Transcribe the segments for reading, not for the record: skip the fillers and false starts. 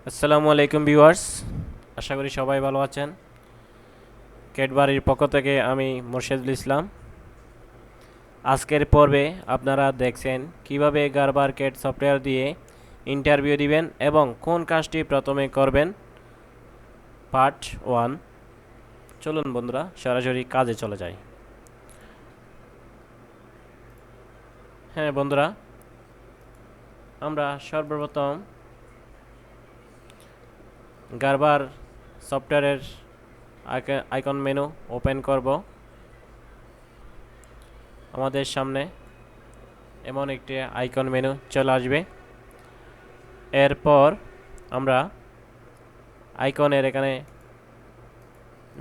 আসসালামু আলাইকুম ভিউয়ার্স, আশা করি সবাই ভালো আছেন। ক্যাডবারির পক্ষ থেকে আমি মোর্শেদুল ইসলাম। আজকের পর্বে আপনারা দেখছেন কিভাবে গারবার ক্যাড সফটওয়্যার দিয়ে ইন্টারভিউ দিবেন এবং কোন কাজটি প্রথমে করবেন, পার্ট 1। চলুন বন্ধুরা সরাসরি কাজে চলে যাই। হ্যাঁ বন্ধুরা, আমরা সর্বপ্রথম গারবার সফটওয়্যারের আইকন মেনু ওপেন করব। আমাদের সামনে এমন একটি আইকন মেনু চলে আসবে। এরপর আমরা আইকনের এখানে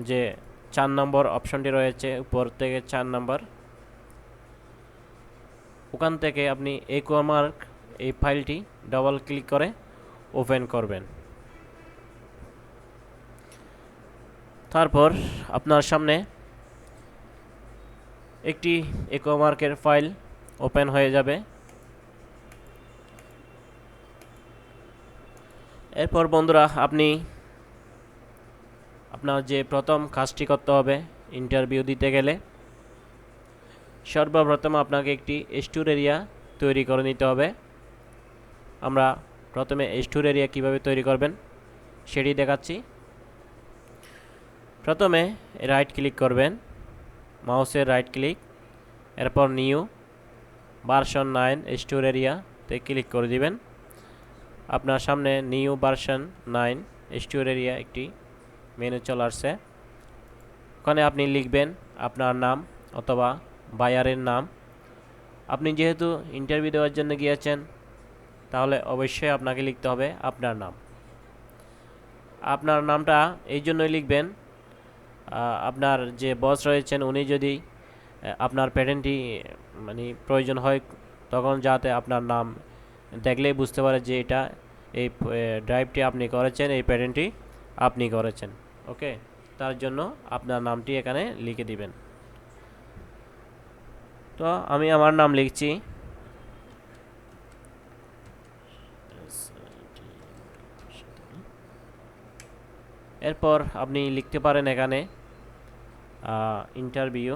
যে 4 নম্বর অপশনটি রয়েছে, উপর থেকে 4 নম্বর, ওখান থেকে আপনি মার্ক এই ফাইলটি ডবল ক্লিক করে ওপেন করবেন। তারপর আপনার সামনে একটি মার্কের ফাইল ওপেন হয়ে যাবে। এরপর বন্ধুরা আপনি আপনার যে প্রথম কাজটি করতে হবে ইন্টারভিউ দিতে গেলে, সর্বপ্রথম আপনাকে একটি স্টোর এরিয়া তৈরি করে নিতে হবে। আমরা প্রথমে স্টোর এরিয়া কীভাবে তৈরি করবেন সেটি দেখাচ্ছি। প্রথমে রাইট ক্লিক করবেন, মাউসের রাইট ক্লিক, এরপর নিউ ভার্সন 9 স্টোর এরিয়াতে ক্লিক করে দিবেন। আপনার সামনে নিউ ভার্সন 9 স্টোর এরিয়া একটি মেনু চলে আসছে। ওখানে আপনি লিখবেন আপনার নাম অথবা বায়ারের নাম। আপনি যেহেতু ইন্টারভিউ দেওয়ার জন্য গিয়েছেন, তাহলে অবশ্যই আপনাকে লিখতে হবে আপনার নাম। আপনার নামটা এই জন্যই লিখবেন, আপনার যে বস রয়েছেন উনি যদি আপনার প্যাটার্নটি প্রয়োজন হয়, তখন যাতে আপনার নাম দেখলেই বুঝতে পারে যে এটা এই ড্রাইভটি আপনি করেছেন, এই প্যাটার্নটি আপনি করেছেন। ওকে, তার জন্য আপনার নামটি এখানে লিখে দিবেন। তো আমি আমার নাম লিখছি। এরপর আপনি লিখতে পারেন এখানে ইন্টারভিউ।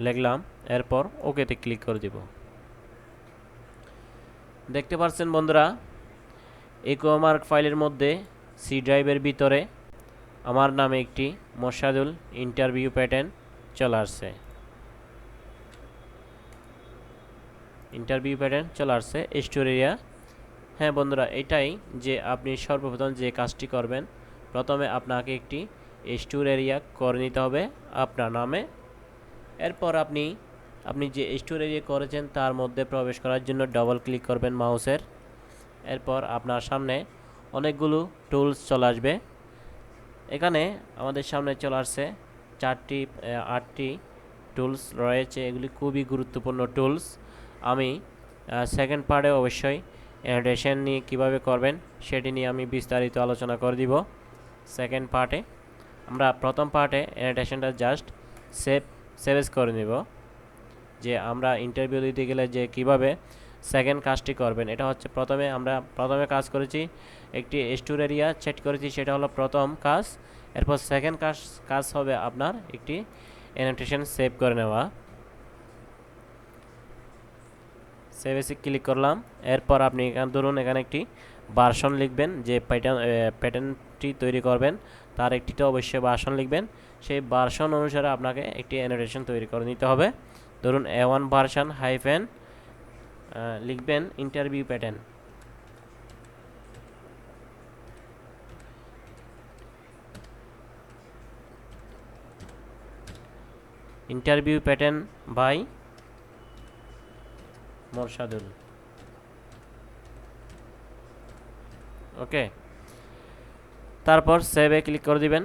লিখলাম, এরপর ওকেতে ক্লিক করে দিব। দেখতে পাচ্ছেন বন্ধুরা, মার্ক ফাইলের মধ্যে সি ড্রাইভের ভিতরে আমার নামে একটি মোর্শেদুল ইন্টারভিউ প্যাটার্ন চলে আসছে। Store area. হ্যাঁ বন্ধুরা, এটাই যে আপনি সর্বপ্রথম যে কাজটি করবেন, প্রথমে আপনাকে একটি স্টোর এরিয়া করে নিতে হবে আপনার নামে। এরপর আপনি যে স্টোর এরিয়া করেছেন তার মধ্যে প্রবেশ করার জন্য ডবল ক্লিক করবেন মাউসের। এরপর আপনার সামনে অনেকগুলো টুলস চলে আসবে। এখানে আমাদের সামনে চলে আসছে 8টি টুলস রয়েছে। এগুলি খুবই গুরুত্বপূর্ণ টুলস। আমি সেকেন্ড পার্টে অবশ্যই অ্যানোটেশন নিয়ে কীভাবে করবেন সেটি নিয়ে আমি বিস্তারিত আলোচনা করে দিব সেকেন্ড পার্টে। আমরা প্রথম পার্টে অ্যানোটেশনটা জাস্ট সেভ করে নেব, যে আমরা ইন্টারভিউ দিতে গেলে যে কিভাবে সেকেন্ড কাজটি করবেন। এটা হচ্ছে প্রথমে কাজ করেছি, একটি স্টোর এরিয়া সেট করেছি, সেটা হলো প্রথম কাজ। এরপর সেকেন্ড কাজ হবে আপনার একটি অ্যানোটেশন সেভ করে নেওয়া। সেভ এসে ক্লিক করলাম। এরপর আপনি ধরুন এখানে একটি ভার্সন লিখবেন, যে প্যাটার্নটি তৈরি করবেন তার একটিতে অবশ্যই ভার্সন লিখবেন। সেই ভার্সন অনুসারে আপনাকে একটি অ্যানোটেশন তৈরি করে নিতে হবে। ধরুন A1 ভার্সন হাইফেন লিখবেন interview pattern. Interview pattern by Morshedul. Okay, তারপর সেভে ক্লিক করে দিবেন।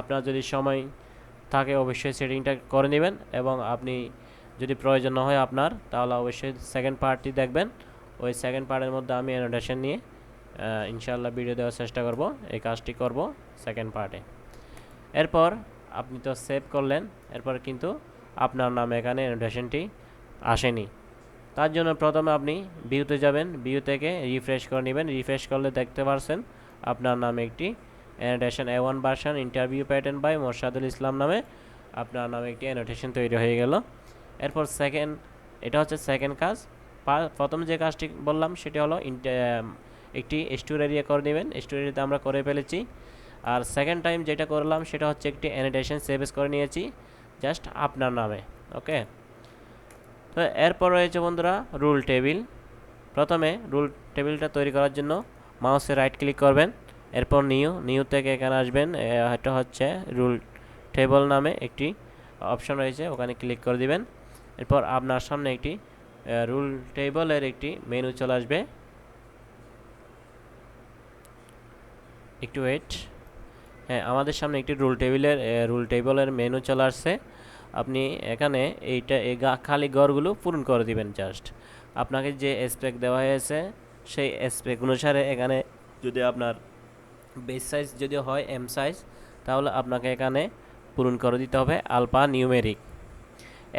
আপনার যদি সময় থাকে অবশ্যই সেটিংটা করে নেবেন, এবং আপনি যদি প্রয়োজন না হয় আপনার, তাহলে অবশ্যই সেকেন্ড পার্টটি দেখবেন। ওই সেকেন্ড পার্টের মধ্যে আমি অ্যানোটেশন নিয়ে ইনশাআল্লাহ ভিডিও দেওয়ার চেষ্টা করব। এই কাজটি করব সেকেন্ড পার্টে। এরপর আপনি তো সেভ করলেন, এরপর কিন্তু আপনার নামে এখানে অ্যানোটেশনটি আসেনি। তার জন্য প্রথমে আপনি ভিউতে যাবেন, ভিউ থেকে রিফ্রেশ করে নেবেন। রিফ্রেশ করলে দেখতে পারছেন আপনার নামে একটি annotation A1 version interview pattern by Morshadul Islam নামে আপনার নামে একটি অ্যানোটেশন তৈরি হয়ে গেল। এরপর এটা হচ্ছে সেকেন্ড কাজ। প্রথম যে কাজটি বললাম সেটি হলো একটি স্টোরেরিয়া করে নেবেন। স্টোরেরিয়াতে আমরা করে ফেলেছি। আর সেকেন্ড টাইম যেটা করলাম সেটা হচ্ছে একটি অ্যানোটেশন সেভ করে নিয়েছি জাস্ট আপনার নামে। ওকে, তো এরপর রয়েছে বন্ধুরা রুল টেবিল। প্রথমে রুল টেবিলটা তৈরি করার জন্য মাউসে রাইট ক্লিক করবেন, এরপর নিউ থেকে এখানে আসবেন। এটা হচ্ছে রুল টেবল নামে একটি অপশন রয়েছে, ওখানে ক্লিক করে দিবেন। এরপর আপনার সামনে একটি রুল টেবলের একটি মেনু চলে আসবে। একটু ওয়েট। হ্যাঁ, আমাদের সামনে একটি রুল টেবলের মেনু চলে আসছে। আপনি এখানে খালি ঘরগুলো পূরণ করে দিবেন। জাস্ট আপনাকে যে স্পেক দেওয়া হয়েছে সেই স্পেক অনুসারে এখানে যদি আপনার বেস সাইজ যদি হয় এম সাইজ, তাহলে আপনাকে এখানে পূরণ করে দিতে হবে আলফা নিউমেরিক।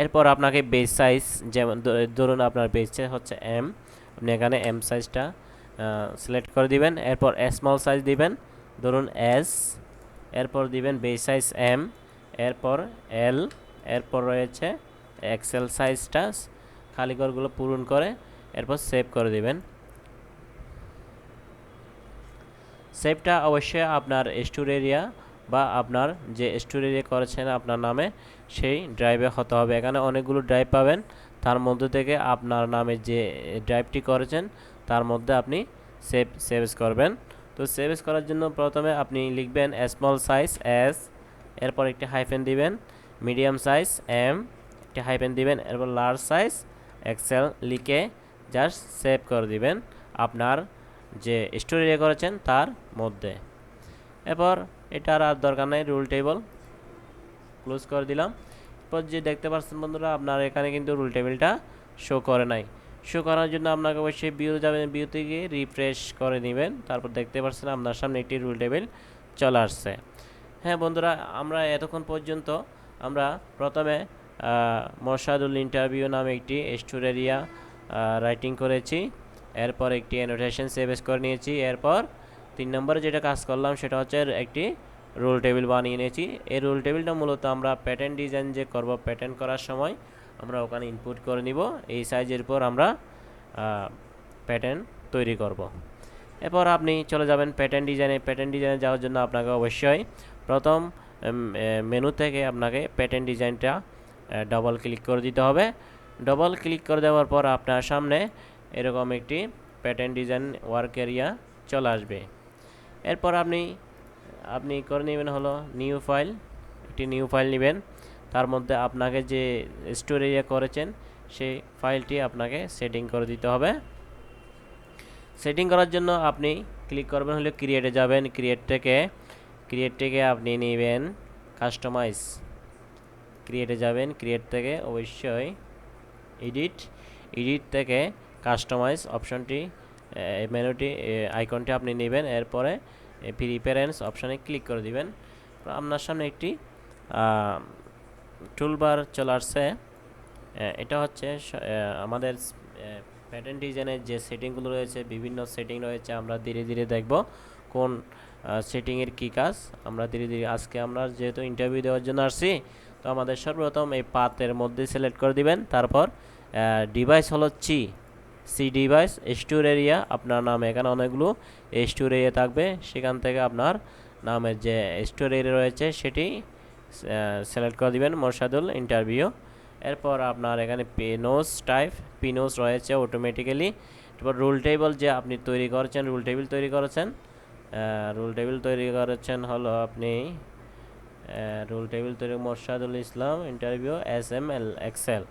এরপর আপনাকে বেস সাইজ, যেমন ধরুন আপনার বেস সাইজ হচ্ছে এম, আপনি এখানে এম সাইজটা সিলেক্ট করে দিবেন। এরপর স্মল সাইজ দিবেন, ধরুন এস, এরপর দিবেন বেস সাইজ এম, এরপর এল, এরপর রয়েছে এক্সেল সাইজটা খালি ঘরগুলো পূরণ করে এরপর সেভ করে দিবেন। সেভটা অবশ্যই আপনার স্টোরেরিয়া বা আপনার যে স্টোরেরিয়া করেছেন আপনার নামে সেই ড্রাইভে হতে হবে। এখানে অনেকগুলো ড্রাইভ পাবেন, তার মধ্যে থেকে আপনার নামে যে ড্রাইভটি করেছেন তার মধ্যে আপনি সেভ করবেন। তো সেভ করার জন্য প্রথমে আপনি লিখবেন স্মল সাইজ এস, এরপর একটি হাইফেন দিবেন, মিডিয়াম সাইজ এম, একটি হাইফেন দিবেন, এরপর লার্জ সাইজ এক্সেল লিখে জাস্ট সেভ করে দিবেন আপনার যে স্টোরেরিয়া করেছেন তার মধ্যে। এরপর এটার আর দরকার নেই, রুল টেবিল ক্লোজ করে দিলাম। এরপর যে দেখতে পাচ্ছেন বন্ধুরা আপনার এখানে কিন্তু রুল টেবিলটা শো করে নাই। শো করার জন্য আপনাকে অবশ্যই ভিউ যাবেন, ভিউতে গিয়ে রিফ্রেশ করে নেবেন। তারপর দেখতে পাচ্ছেন আপনার সামনে একটি রুল টেবিল চলে আসছে। হ্যাঁ বন্ধুরা, আমরা এতক্ষণ পর্যন্ত আমরা প্রথমে মোরশাদুল ইন্টারভিউ নামে একটি স্টোরেরিয়া রাইটিং করেছি, এরপর একটি অ্যানোটেশন সেভ করে নিয়েছি। এরপর 3 নম্বরে যেটা কাজ করলাম সেটা হচ্ছে একটি রুল টেবিল বানিয়ে নিয়েছি। এই রুল টেবিলটা মূলত আমরা প্যাটার্ন ডিজাইন যে করব, প্যাটার্ন করার সময় আমরা ওখানে ইনপুট করে নিব। এই সাইজের উপর আমরা প্যাটার্ন তৈরি করব। এরপর আপনি চলে যাবেন প্যাটার্ন ডিজাইনে। প্যাটার্ন ডিজাইনে যাওয়ার জন্য আপনাকে অবশ্যই প্রথম মেনু থেকে আপনাকে প্যাটার্ন ডিজাইনটা ডবল ক্লিক করে দিতে হবে। ডবল ক্লিক করে দেওয়ার পর আপনার সামনে এরকম একটি প্যাটার্ন ডিজাইন ওয়ার্ক এরিয়া চলে আসবে। এরপর আপনি করে নেবেন হলো নিউ ফাইল, একটি নিউ ফাইল নেবেন। তার মধ্যে আপনাকে যে স্টোরেরিয়া করেছেন সেই ফাইলটি আপনাকে সেটিং করে দিতে হবে। সেটিং করার জন্য আপনি ক্লিক করবেন হলো ক্রিয়েটে যাবেন। ক্রিয়েট থেকে আপনি নেবেন কাস্টমাইজ। ক্রিয়েটে যাবেন, ক্রিয়েট থেকে অবশ্যই এডিট থেকে কাস্টমাইজ অপশনটি মেনুটি আইকনটি আপনি নেবেন। এরপরে প্রিফারেন্স অপশানে ক্লিক করে দিবেন। আপনার সামনে একটি টুলবার চলে আসছে। এটা হচ্ছে আমাদের প্যাটার্ন ডিজাইনের যে সেটিংগুলো রয়েছে, বিভিন্ন সেটিং রয়েছে, আমরা ধীরে ধীরে দেখব কোন সেটিংয়ের কী কাজ। আমরা ধীরে ধীরে আজকে আমরা যেহেতু ইন্টারভিউ দেওয়ার জন্য আসছি, তো আমাদের সর্বপ্রথম এই পাতের মধ্যে সিলেক্ট করে দিবেন। তারপর ডিভাইস হলো সি ডিভাইস স্টোর এরিয়া, আপনার নামে এখানে অনেকগুলো স্টোর এরিয়া থাকবে, সেখান থেকে আপনার নামের যে স্টোর এরিয়া রয়েছে সেটি সিলেক্ট করে দিবেন মোরশাদুল ইন্টারভিউ। এরপর আপনার এখানে পিনোস রয়েছে অটোমেটিক্যালি। এরপর রুল টেবিল যে আপনি তৈরি করেছেন, রুল টেবিল তৈরি করেছেন হলো আপনি রুল টেবিল তৈরি মোরশাদুল ইসলাম ইন্টারভিউ SML এক্সেল।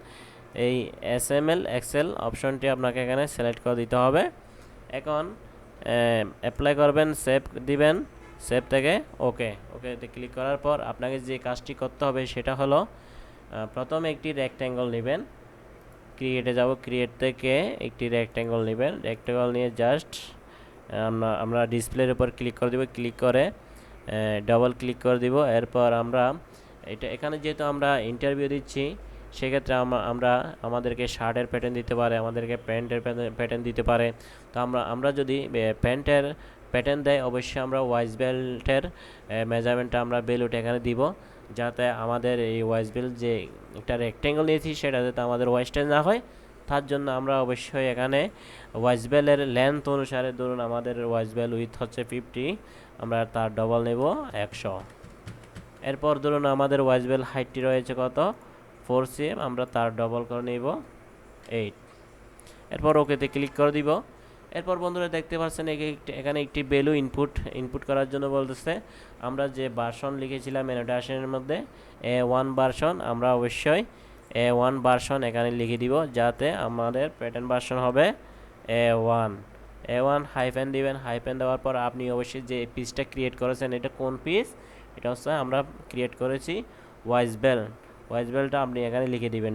এই SML এক্সেল অপশনটি আপনাকে এখানে সিলেক্ট করে দিতে হবে। এখন অ্যাপ্লাই করবেন, সেভ দিবেন, সেভ থেকে ওকেতে ক্লিক করার পর আপনাকে যে কাজটি করতে হবে সেটা হলো প্রথমে একটি রেক্ট্যাঙ্গল নেবেন। ক্রিয়েটে যাব, ক্রিয়েট থেকে একটি রেক্ট্যাঙ্গল নেবেন। রেক্ট্যাঙ্গল নিয়ে জাস্ট আমরা ডিসপ্লের উপর ক্লিক করে দেব, ক্লিক করে ডবল ক্লিক করে দিব। এরপর আমরা এখানে যেহেতু আমরা ইন্টারভিউ দিচ্ছি, সেক্ষেত্রে আমরা আমাদেরকে শার্টের প্যাটার্ন দিতে পারে, আমাদেরকে প্যান্টের প্যাটার্ন দিতে পারে। তো আমরা যদি প্যান্টের প্যাটার্ন দেয়, অবশ্যই আমরা ওয়াইজ বেল্টের মেজারমেন্টটা আমরা বেলুট এখানে দিব, যাতে আমাদের এই ওয়াইজ বেল্ট যে একটা রেক্ট্যাঙ্গেল নিয়েছি সেটা যাতে আমাদের ওয়েস্টেজ না হয়, তার জন্য আমরা অবশ্যই এখানে ওয়াইজ বেলের লেন্থ অনুসারে, ধরুন আমাদের ওয়াইজ বেল উইথ হচ্ছে 50, আমরা তার ডবল নেব 100। এরপর ধরুন আমাদের ওয়াইজ বেল হাইটটি রয়েছে কত, 4 cm, আমরা তার ডবল করে নেব 8। এরপর ওকেতে ক্লিক করে দিব। এরপর বন্ধুরা দেখতে পাচ্ছেন এখানে একটি ভ্যালু ইনপুট করার জন্য বলতেছে। আমরা যে ভার্সন লিখেছিলাম অ্যানোটেশনের মধ্যে A1 ভার্সন, আমরা অবশ্যই A1 ভার্সন এখানে লিখে দিব, যাতে আমাদের প্যাটার্ন ভার্সন হবে A1 হাইফেন দিবেন। হাইফেন দেওয়ার পর আপনি অবশ্যই যে পিসটা ক্রিয়েট করেছেন, এটা কোন পিস, এটা হচ্ছে আমরা ক্রিয়েট করেছি ওয়াইজ বেলটা আপনি এখানে লিখে দিবেন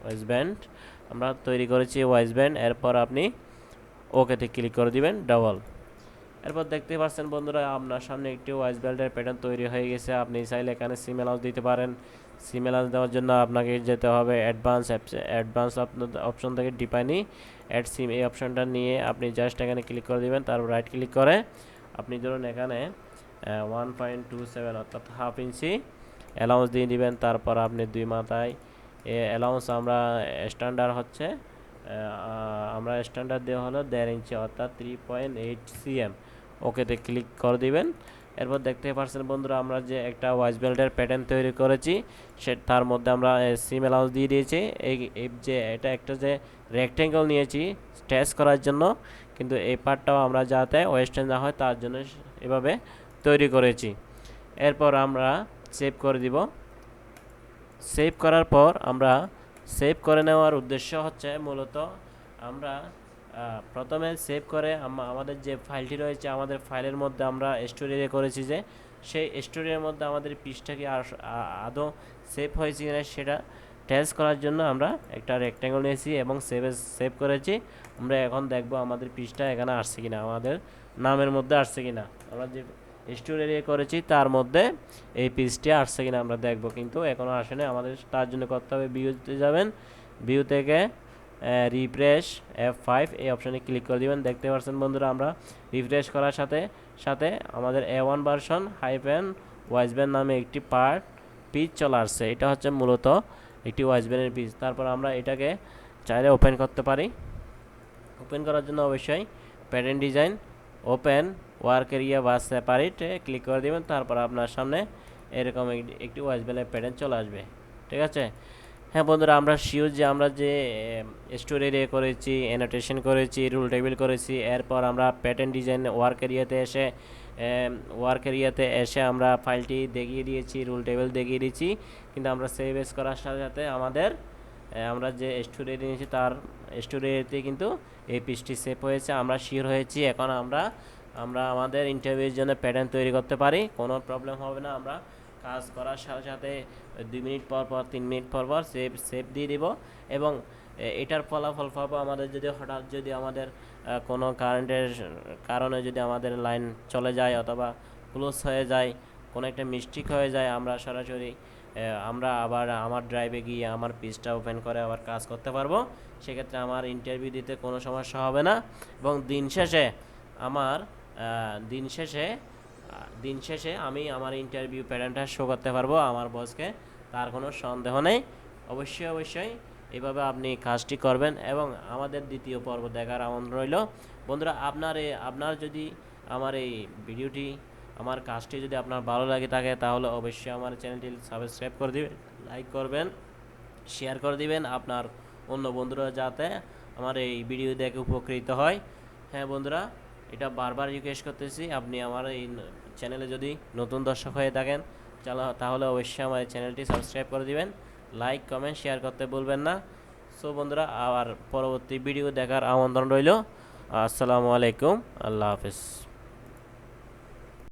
ওয়াইজ ব্যান্ড আমরা তৈরি করেছি ওয়াইজ ব্যান্ড। এরপর আপনি ওকেতে ক্লিক করে দিবেন ডবল। এরপর দেখতে পাচ্ছেন বন্ধুরা আপনার সামনে একটি ওয়াইজ বেল্টের প্যাটার্ন তৈরি হয়ে গেছে। আপনি চাইলে এখানে সিম অ্যালাউন্স দিতে পারেন। সিম অ্যালাউন্স দেওয়ার জন্য আপনাকে যেতে হবে অ্যাডভান্স অপশন থেকে ডিপাইনি অ্যাড সিম, এই অপশনটা নিয়ে আপনি জাস্ট এখানে ক্লিক করে দিবেন। তারপর রাইট ক্লিক করে আপনি ধরুন এখানে 1.27 অর্থাৎ হাফ ইঞ্চি অ্যালাউন্স দিয়ে দিবেন। তারপর আপনি 2 মাথায় অ্যালাউন্স আমরা স্ট্যান্ডার্ড দেওয়া হলো 1.5 ইঞ্চি অর্থাৎ 3.8 cm। ওকেতে ক্লিক করে দিবেন। এরপর দেখতে পাচ্ছেন বন্ধুরা আমরা যে একটা ওয়াইজ বেল্টের প্যাটার্ন তৈরি করেছি, তার মধ্যে আমরা সিম অ্যালাউন্স দিয়ে দিয়েছি। এই যে এটা একটা যে রেক্ট্যাঙ্গেল নিয়েছি স্ট্রেচ করার জন্য, কিন্তু এই পার্টটাও আমরা যাতে ওয়েস্টেজ না হয় তার জন্য এভাবে তৈরি করেছি। এরপর আমরা সেভ করে দিব। সেভ করার পর আমরা সেভ করে নেওয়ার উদ্দেশ্য হচ্ছে মূলত আমরা প্রথমে সেভ করে আমাদের যে ফাইলটি রয়েছে, আমাদের ফাইলের মধ্যে আমরা স্টোরেজে করেছি, যে সেই স্টোরেজের মধ্যে আমাদের পিসটা কি আদৌ সেভ হয়েছে কিনা সেটা টেস্ট করার জন্য আমরা একটা রেক্ট্যাঙ্গেল নিয়েছি এবং সেভ করেছি। আমরা এখন দেখব আমাদের পিসটা এখানে আসছে কিনা, আমাদের নামের মধ্যে আসছে কিনা, আমরা যে স্টোরেজে করেছি তার মধ্যে এই পিসটি আসছে কিনা আমরা দেখব, কিন্তু এখনও আসেনি। আমাদের তার জন্য করতে হবে ভিউতে যাবেন, ভিউ থেকে রিফ্রেশ F5 এই অপশানে ক্লিক করে দিবেন। দেখতে পাচ্ছেন বন্ধুরা আমরা রিফ্রেশ করার সাথে সাথে আমাদের A1 version hyphen wise band নামে একটি পিস চলে আসছে। এটা হচ্ছে মূলত একটি ওয়াইজ ব্যান্ডের পিস। তারপর আমরা এটাকে চাইলে ওপেন করতে পারি। ওপেন করার জন্য অবশ্যই pattern design, open, work area বা সেপারেটে ক্লিক করে দেবেন। তারপর আপনার সামনে এরকম একটি ওয়াইজ ব্যান্ডের প্যাটার্ন চলে আসবে। ঠিক আছে। হ্যাঁ বন্ধুরা, আমরা শিওর যে আমরা যে স্টোরি করেছি, অ্যানোটেশন করেছি, রুল টেবিল করেছি, এরপর আমরা প্যাটার্ন ডিজাইন ওয়ার্ক এরিয়াতে এসে আমরা ফাইলটি দেখিয়ে দিয়েছি, রুল টেবিল দেখিয়ে দিয়েছি, কিন্তু আমরা সেভ এস করার সাথে সাথে আমরা যে স্টোরি নিয়েছি তার স্টোরিতে কিন্তু এই পিসটি সেভ হয়েছে। আমরা শিওর হয়েছি। এখন আমরা আমাদের ইন্টারভিউর জন্য প্যাটার্ন তৈরি করতে পারি, কোনো প্রবলেম হবে না। আমরা কাজ করার সাথে সাথে 2 মিনিট পর 3 মিনিট পর সেভ দিয়ে দিব, এবং এটার ফলাফল পাবো আমাদের হঠাৎ যদি আমাদের কোনো কারেন্টের কারণে যদি আমাদের লাইন চলে যায় অথবা ক্লোজ হয়ে যায়, কোনো একটা মিস্টেক হয়ে যায়, আমরা সরাসরি আমরা আবার আমার ড্রাইভে গিয়ে আমার পিসটা ওপেন করে আবার কাজ করতে পারবো। সেক্ষেত্রে আমার ইন্টারভিউ দিতে কোনো সমস্যা হবে না, এবং দিন শেষে আমি আমার ইন্টারভিউ প্যাটার্নটা শো করতে পারবো আমার বসকে, তার কোনো সন্দেহ নেই। অবশ্যই এভাবে আপনি কাজটি করবেন, এবং আমাদের দ্বিতীয় পর্ব দেখার আমন্ত্রণ রইল। বন্ধুরা, আপনার যদি আমার এই ভিডিওটি, আমার কাজটি যদি আপনার ভালো লাগে থাকে, তাহলে অবশ্যই আমার চ্যানেলটি সাবস্ক্রাইব করে দিবেন, লাইক করবেন, শেয়ার করে দিবেন আপনার অন্য বন্ধুরা যাতে আমার এই ভিডিও দেখে উপকৃত হয়। হ্যাঁ বন্ধুরা, এটা বারবার রিকোয়েস্ট করতেছি, আপনি আমার এই চ্যানেলে যদি নতুন দর্শক হয়ে থাকেন তাহলে অবশ্যই আমার এই চ্যানেলটি সাবস্ক্রাইব করে দিবেন, লাইক কমেন্ট শেয়ার করতে ভুলবেন না। সো বন্ধুরা, আবার পরবর্তী ভিডিও দেখার আমন্ত্রণ রইল। আসসালামু আলাইকুম, আল্লাহ হাফেজ।